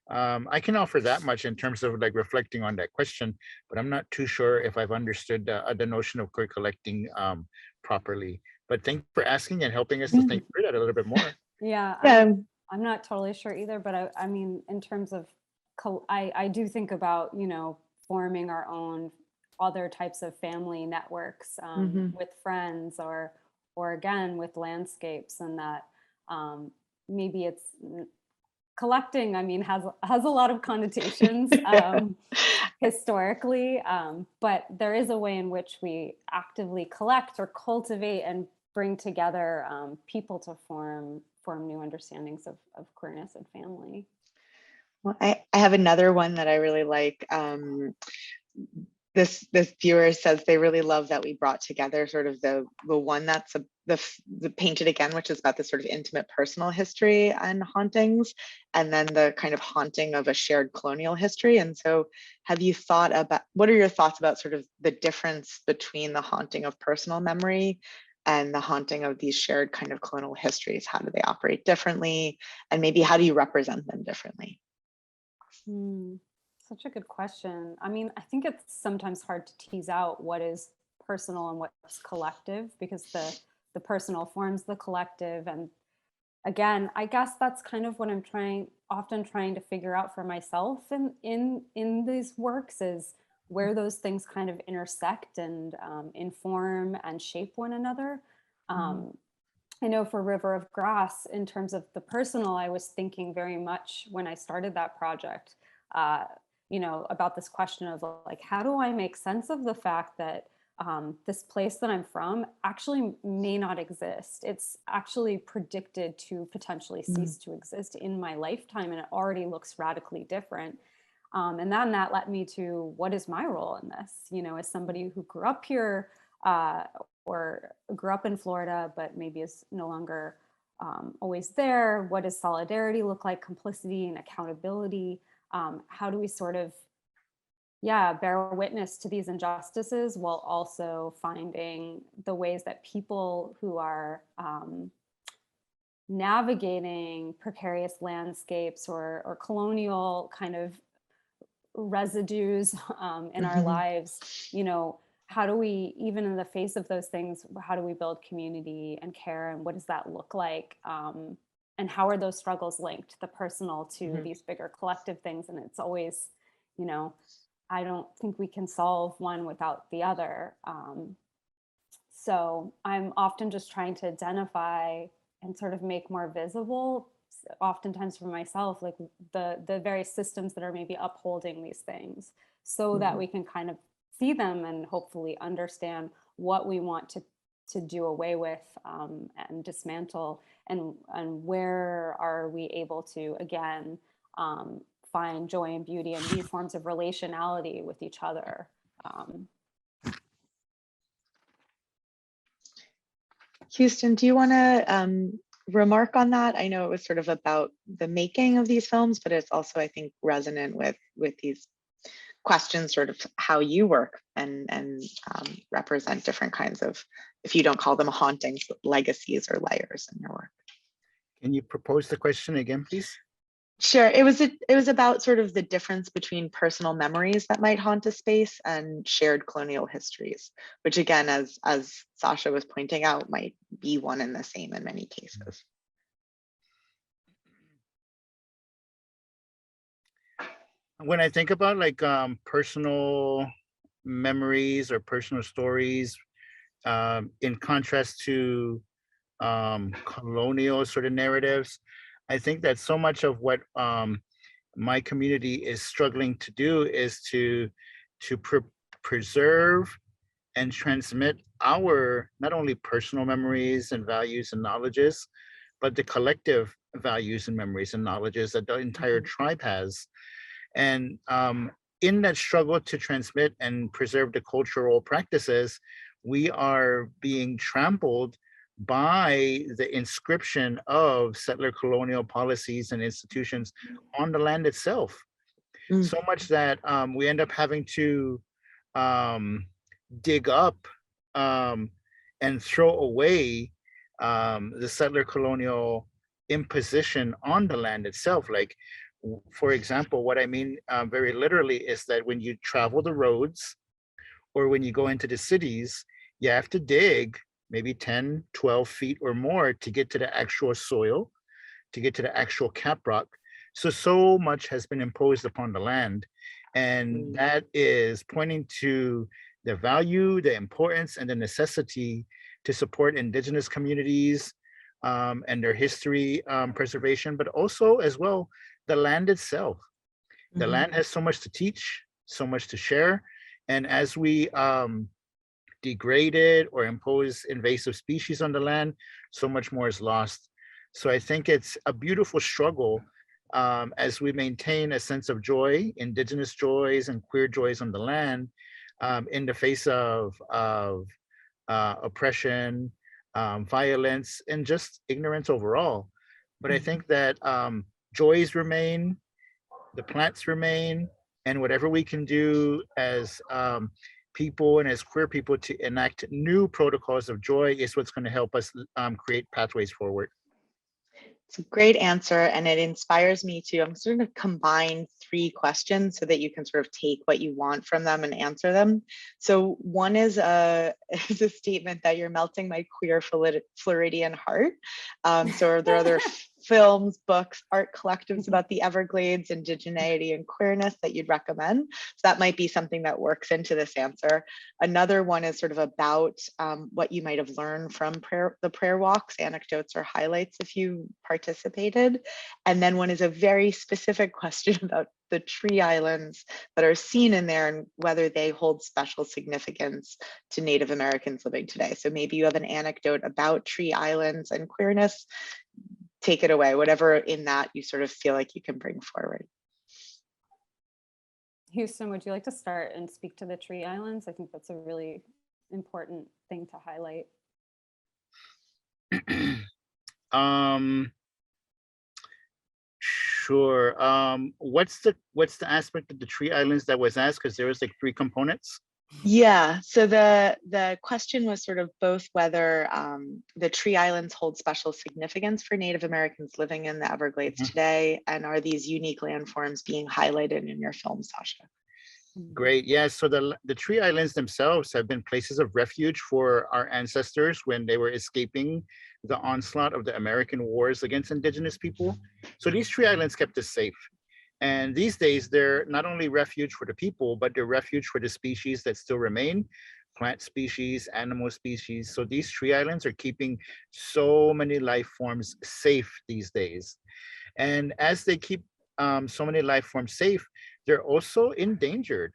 I can offer that much in terms of like reflecting on that question, but I'm not too sure if I've understood the notion of queer collecting properly. But thank you for asking and helping us to think through that a little bit more. Yeah, I'm not totally sure either, but I mean, in terms of, I do think about, forming our own other types of family networks with friends or again with landscapes, and that maybe it's collecting, I mean, has a lot of connotations historically, but there is a way in which we actively collect or cultivate and bring together people to form new understandings of queerness and family. Well, I have another one that I really like. This viewer says they really love that we brought together sort of the one that's the Painted Again, which is about the sort of intimate personal history and hauntings, and then the kind of haunting of a shared colonial history. And so have you thought about, what are your thoughts about sort of the difference between the haunting of personal memory and the haunting of these shared kind of colonial histories? How do they operate differently? And maybe how do you represent them differently? Such a good question. I mean, I think it's sometimes hard to tease out what is personal and what's collective, because the personal forms the collective. And again, I guess that's kind of what I'm often trying to figure out for myself in these works, is where those things kind of intersect and inform and shape one another. I know for River of Grass, in terms of the personal, I was thinking very much when I started that project, about this question of like, how do I make sense of the fact that this place that I'm from actually may not exist? It's actually predicted to potentially cease to exist in my lifetime, and it already looks radically different. And then that led me to, what is my role in this? As somebody who grew up here or grew up in Florida, but maybe is no longer always there. What does solidarity look like? Complicity and accountability? How do we sort of, bear witness to these injustices while also finding the ways that people who are navigating precarious landscapes or colonial kind of residues in our lives, you know, how do we, even in the face of those things, how do we build community and care, and what does that look like? And how are those struggles linked, the personal to these bigger collective things? And it's always, you know, I don't think we can solve one without the other. So I'm often just trying to identify and sort of make more visible, oftentimes for myself, like the various systems that are maybe upholding these things, so that we can kind of see them and hopefully understand what we want to do away with and dismantle, and where are we able to again find joy and beauty and new forms of relationality with each other. Houston, do you want to remark on that? I know it was sort of about the making of these films, but it's also, I think, resonant with these questions, sort of how you work and represent different kinds of, if you don't call them hauntings, but legacies or layers in your work. Can you propose the question again, please? Sure. It was about sort of the difference between personal memories that might haunt a space and shared colonial histories, which again, as Sasha was pointing out, might be one and the same in many cases. When I think about like personal memories or personal stories, in contrast to colonial sort of narratives, I think that so much of what my community is struggling to do is to preserve and transmit our not only personal memories and values and knowledges, but the collective values and memories and knowledges that the entire tribe has. And in that struggle to transmit and preserve the cultural practices, we are being trampled by the inscription of settler colonial policies and institutions on the land itself. So much that we end up having to dig up and throw away the settler colonial imposition on the land itself. Like, for example, what I mean very literally is that when you travel the roads or when you go into the cities, you have to dig maybe 10, 12 feet or more to get to the actual soil, to get to the actual caprock. So much has been imposed upon the land. And that is pointing to the value, the importance, and the necessity to support indigenous communities and their history preservation, but also as well, the land itself. The land has so much to teach, so much to share. And as we degrade it or impose invasive species on the land, so much more is lost. So I think it's a beautiful struggle as we maintain a sense of joy, indigenous joys and queer joys on the land in the face of oppression, violence, and just ignorance overall. But I think that joys remain, the plants remain, and whatever we can do as people and as queer people to enact new protocols of joy is what's going to help us create pathways forward. It's a great answer, and it inspires me to, I'm sort of combine 3 questions so that you can sort of take what you want from them and answer them. So one is a statement that you're melting my queer Floridian heart. So are there other films, books, art collectives about the Everglades, indigeneity, and queerness that you'd recommend? So that might be something that works into this answer. Another one is sort of about what you might have learned from the prayer walks, anecdotes or highlights if you participated. And then one is a very specific question about the tree islands that are seen in there and whether they hold special significance to Native Americans living today. So maybe you have an anecdote about tree islands and queerness. Take it away, whatever in that you sort of feel like you can bring forward. Houston, would you like to start and speak to the tree islands? I think that's a really important thing to highlight. Sure. What's the aspect of the tree islands that was asked? Because there was like 3 components. Yeah, so the question was sort of both whether the Tree Islands hold special significance for Native Americans living in the Everglades Mhm. today, and are these unique landforms being highlighted in your film, Sasha? Great. Yes. So the Tree Islands themselves have been places of refuge for our ancestors when they were escaping the onslaught of the American wars against indigenous people. So these Tree Islands kept us safe. And these days, they're not only refuge for the people, but they're refuge for the species that still remain, plant species, animal species. So these Tree Islands are keeping so many life forms safe these days. And as they keep so many life forms safe, they're also endangered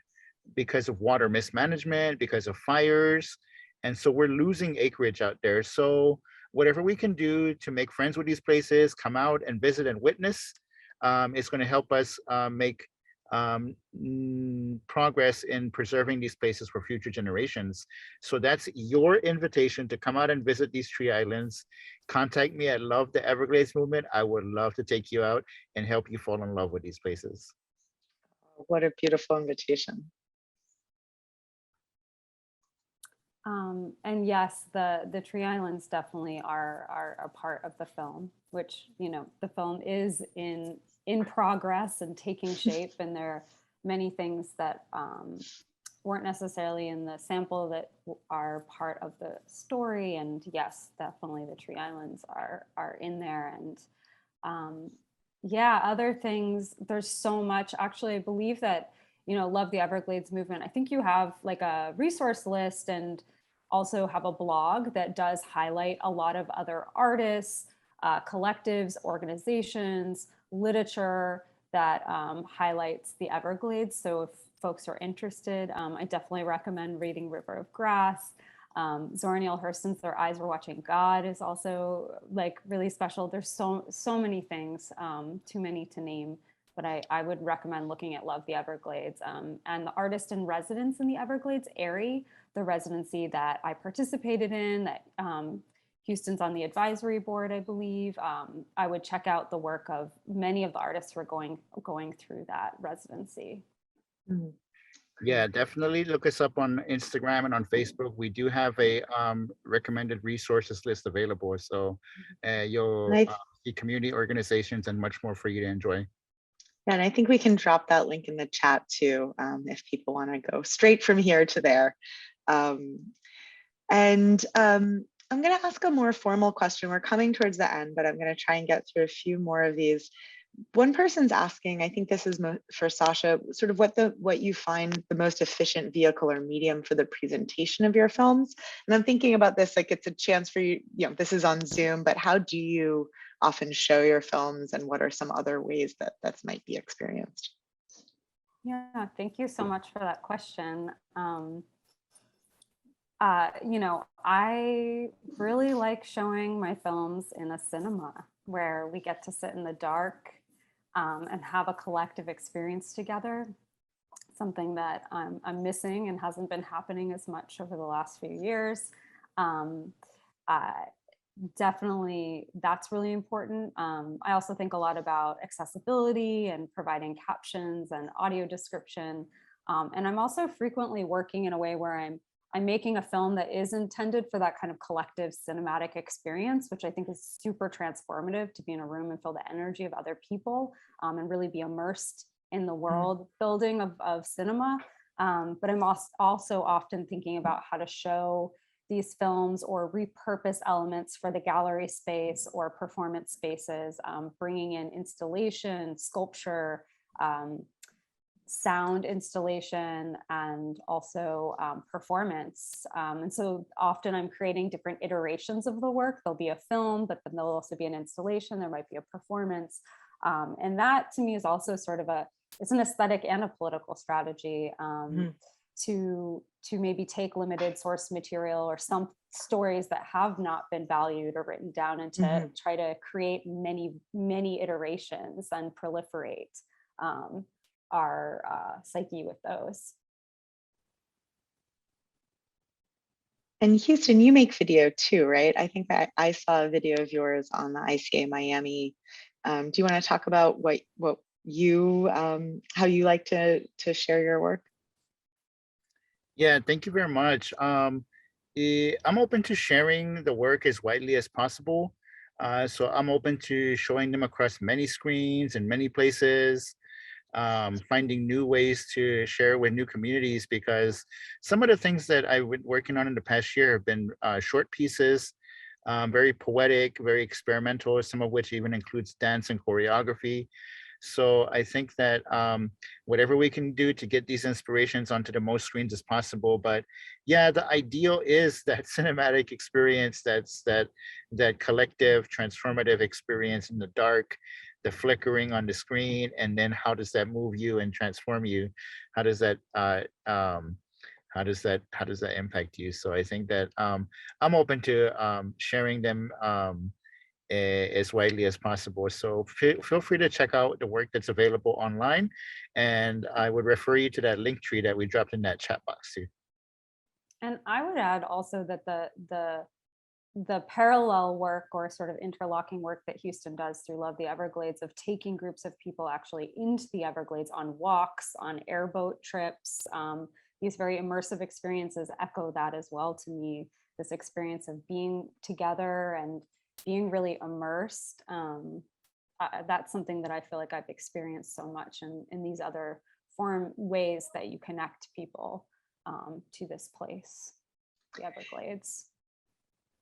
because of water mismanagement, because of fires. And so we're losing acreage out there. So whatever we can do to make friends with these places, come out and visit and witness, is going to help us make progress in preserving these places for future generations. So that's your invitation to come out and visit these Tree Islands. Contact me at Love the Everglades Movement. I would love to take you out and help you fall in love with these places. What a beautiful invitation. And yes, the Tree Islands definitely are a part of the film, which, you know, the film is in progress and taking shape, and there are many things that weren't necessarily in the sample that are part of the story. And yes, definitely the Tree Islands are in there. And yeah, other things, there's so much. Actually, I believe that, you know, Love the Everglades movement, I think you have like a resource list and also have a blog that does highlight a lot of other artists, collectives, organizations, literature that highlights the Everglades. So if folks are interested, I definitely recommend reading River of Grass. Zora Neale Hurston's Their Eyes Were Watching God is also like really special. There's so many things, too many to name, but I would recommend looking at Love the Everglades. And the artist in residence in the Everglades, ARI, the residency that I participated in, that Houston's on the advisory board, I believe. I would check out the work of many of the artists who are going through that residency. Mm, Yeah, great. definitely look us up on Instagram and on Facebook. We do have a recommended resources list available. So And you'll I see community organizations and much more for you to enjoy. Yeah, and I think we can drop that link in the chat too, if people want to go straight from here to there. Um, and I'm going to ask a more formal question. We're coming towards the end, but I'm going to try and get through a few more of these. One person's asking, I think this is for Sasha, sort of what you find the most efficient vehicle or medium for the presentation of your films. And I'm thinking about this like it's a chance for you, you know, this is on Zoom, but how do you often show your films, and what are some other ways that might be experienced? Yeah, thank you so much for that question. You know, I really like showing my films in a cinema where we get to sit in the dark and have a collective experience together. Something that I'm missing and hasn't been happening as much over the last few years. Um, uh, Definitely, that's really important. I also think a lot about accessibility and providing captions and audio description. And I'm also frequently working in a way where I'm making a film that is intended for that kind of collective cinematic experience, which I think is super transformative, to be in a room and feel the energy of other people and really be immersed in the world building of cinema. But I'm also often thinking about how to show these films or repurpose elements for the gallery space or performance spaces, bringing in installation, sculpture, sound installation, and also performance. And so often I'm creating different iterations of the work. There'll be a film, but then there'll also be an installation. There might be a performance. And that to me is also sort of it's an aesthetic and a political strategy. To maybe take limited source material or some stories that have not been valued or written down, and to try to create many iterations and proliferate our psyche with those. And Houston, you make video too, right? I think that I saw a video of yours on the ICA Miami. Do you want to talk about what you how you like to share your work? Yeah, thank you very much. I'm open to sharing the work as widely as possible. So I'm open to showing them across many screens and many places, finding new ways to share with new communities, because some of the things that I've been working on in the past year have been short pieces, very poetic, very experimental, some of which even includes dance and choreography. So I think that whatever we can do to get these inspirations onto the most screens as possible. But yeah, the ideal is that cinematic experience, that collective transformative experience in the dark, the flickering on the screen, and then how does that move you and transform you? How does that how does that impact you? So I think that I'm open to sharing them as widely as possible. So feel free to check out the work that's available online, and I would refer you to that link tree that we dropped in that chat box too. And I would add also that the parallel work or sort of interlocking work that Houston does through Love the Everglades of taking groups of people actually into the Everglades on walks, on airboat trips, these very immersive experiences echo that as well to me. This experience of being together and being really immersed. That's something that I feel like I've experienced so much in these other ways that you connect people to this place, the Everglades.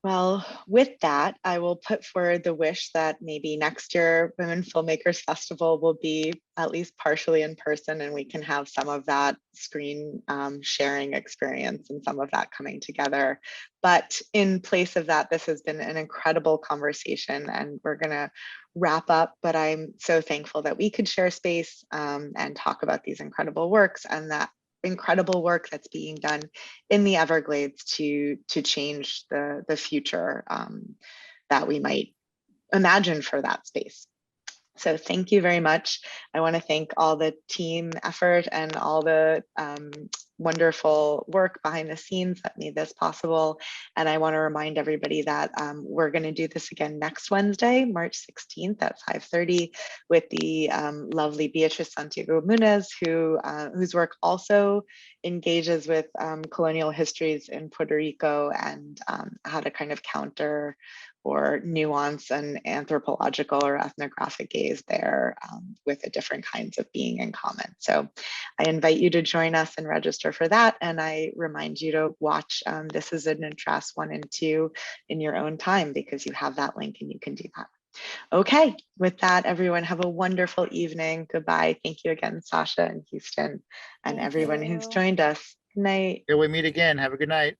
Well, with that, I will put forward the wish that maybe next year Women Filmmakers Festival will be at least partially in person, and we can have some of that screen sharing experience and some of that coming together. But in place of that, this has been an incredible conversation, and we're going to wrap up. But I'm so thankful that we could share space and talk about these incredible works, and that incredible work that's being done in the Everglades to change the future that we might imagine for that space. So thank you very much. I want to thank all the team effort and all the wonderful work behind the scenes that made this possible. And I want to remind everybody that we're going to do this again next Wednesday, March 16th at 5:30 with the lovely Beatriz Santiago Munez, whose work also engages with colonial histories in Puerto Rico and how to kind of counter or nuance an anthropological or ethnographic gaze there with the different kinds of being in common. So I invite you to join us and register for that. And I remind you to watch This Is an Address 1 and 2 in your own time, because you have that link and you can do that. Okay, with that, everyone have a wonderful evening. Goodbye. Thank you again, Sasha and Houston, and Thank everyone who's you. joined us. Good night. Till we meet again, have a good night.